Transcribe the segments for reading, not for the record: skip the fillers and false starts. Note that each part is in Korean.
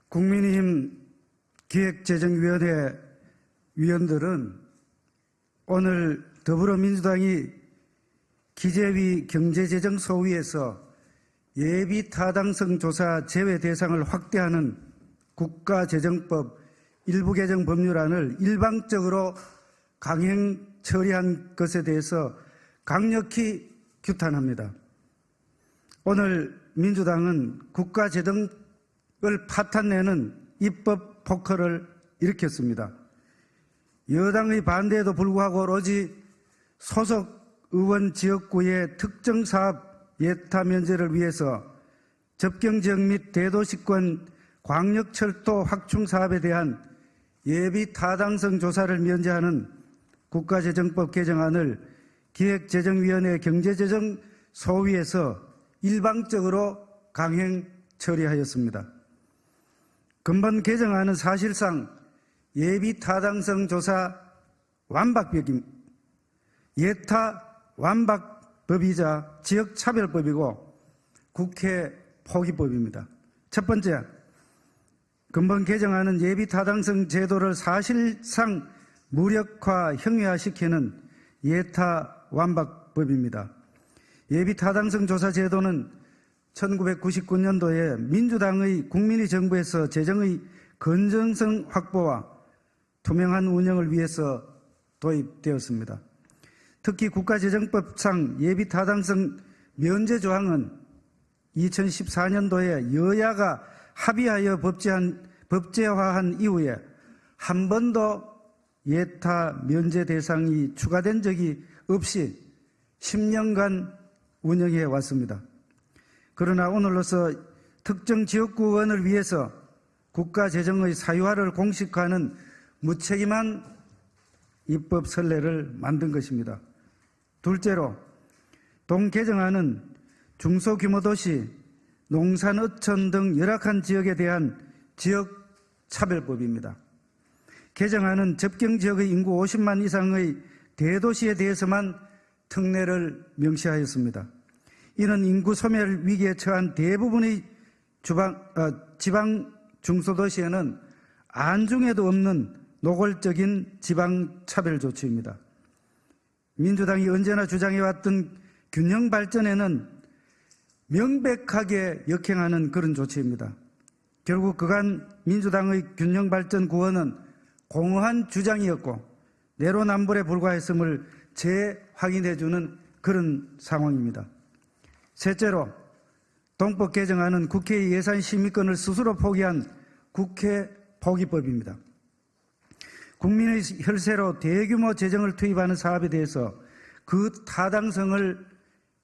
국민의힘 기획재정위원회 위원들은 오늘 더불어민주당이 기재위 경제재정소위에서 예비타당성 조사 제외 대상을 확대하는 국가재정법 일부 개정 법률안을 일방적으로 강행 처리한 것에 대해서 강력히 규탄합니다. 오늘 민주당은 국가재정을 파탄내는 입법 포커를 일으켰습니다. 여당의 반대에도 불구하고 오로지 소속 의원 지역구의 특정 사업 예타 면제를 위해서 접경지역 및 대도시권 광역철도 확충 사업에 대한 예비 타당성 조사를 면제하는 국가재정법 개정안을 기획재정위원회 경제재정 소위에서 일방적으로 강행 처리하였습니다. 근본 개정안은 사실상 예비 타당성 조사 완박법입니다. 예타 완박법이자 지역차별법이고 국회 포기법입니다. 첫 번째, 근본 개정안은 예비 타당성 제도를 사실상 무력화, 형해화시키는 예타 완박법입니다. 예비 타당성 조사 제도는 1999년도에 민주당의 국민의 정부에서 재정의 건전성 확보와 투명한 운영을 위해서 도입되었습니다. 특히 국가재정법상 예비 타당성 면제 조항은 2014년도에 여야가 합의하여 법제화한 이후에 한 번도 예타 면제 대상이 추가된 적이 없이 10년간 운영해 왔습니다. 그러나 오늘로서 특정 지역구 의원을 위해서 국가재정의 사유화를 공식화하는 무책임한 입법 선례를 만든 것입니다. 둘째로, 동 개정안은 중소규모 도시, 농산, 어촌 등 열악한 지역에 대한 지역차별법입니다. 개정안은 접경지역의 인구 50만 이상의 대도시에 대해서만 특례를 명시하였습니다. 이는 인구 소멸 위기에 처한 대부분의 지방 중소도시에는 안중에도 없는 노골적인 지방차별 조치입니다. 민주당이 언제나 주장해왔던 균형 발전에는 명백하게 역행하는 그런 조치입니다. 결국 그간 민주당의 균형 발전 구호는 공허한 주장이었고 내로남불에 불과했음을 재확인해주는 그런 상황입니다. 셋째로, 동법 개정안은 국회의 예산 심의권을 스스로 포기한 국회 포기법입니다. 국민의 혈세로 대규모 재정을 투입하는 사업에 대해서 그 타당성을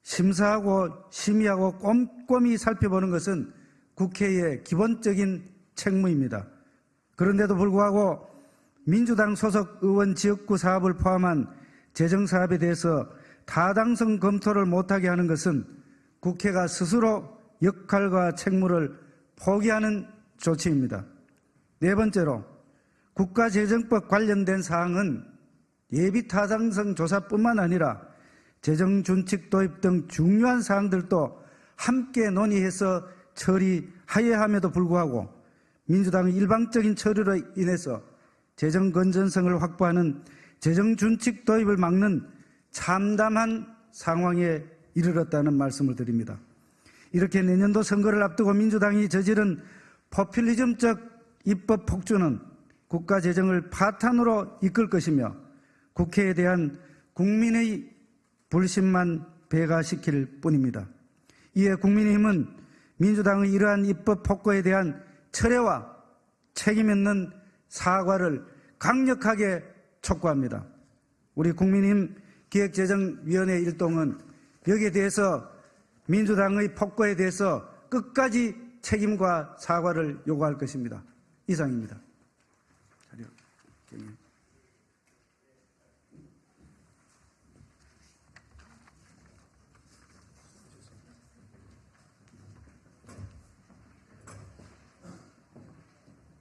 심사하고 심의하고 꼼꼼히 살펴보는 것은 국회의 기본적인 책무입니다. 그런데도 불구하고 민주당 소속 의원 지역구 사업을 포함한 재정사업에 대해서 타당성 검토를 못하게 하는 것은 국회가 스스로 역할과 책무를 포기하는 조치입니다. 네 번째로, 국가재정법 관련된 사항은 예비타당성 조사뿐만 아니라 재정준칙 도입 등 중요한 사항들도 함께 논의해서 처리하여야 함에도 불구하고 민주당의 일방적인 처리로 인해서 재정 건전성을 확보하는 재정준칙 도입을 막는 참담한 상황에 이르렀다는 말씀을 드립니다. 이렇게 내년도 선거를 앞두고 민주당이 저지른 포퓰리즘적 입법 폭주는 국가재정을 파탄으로 이끌 것이며 국회에 대한 국민의 불신만 배가시킬 뿐입니다. 이에 국민의힘은 민주당의 이러한 입법 폭거에 대한 철회와 책임 있는 사과를 강력하게 촉구합니다. 우리 국민의힘 기획재정위원회 일동은 여기에 대해서 민주당의 폭거에 대해서 끝까지 책임과 사과를 요구할 것입니다. 이상입니다.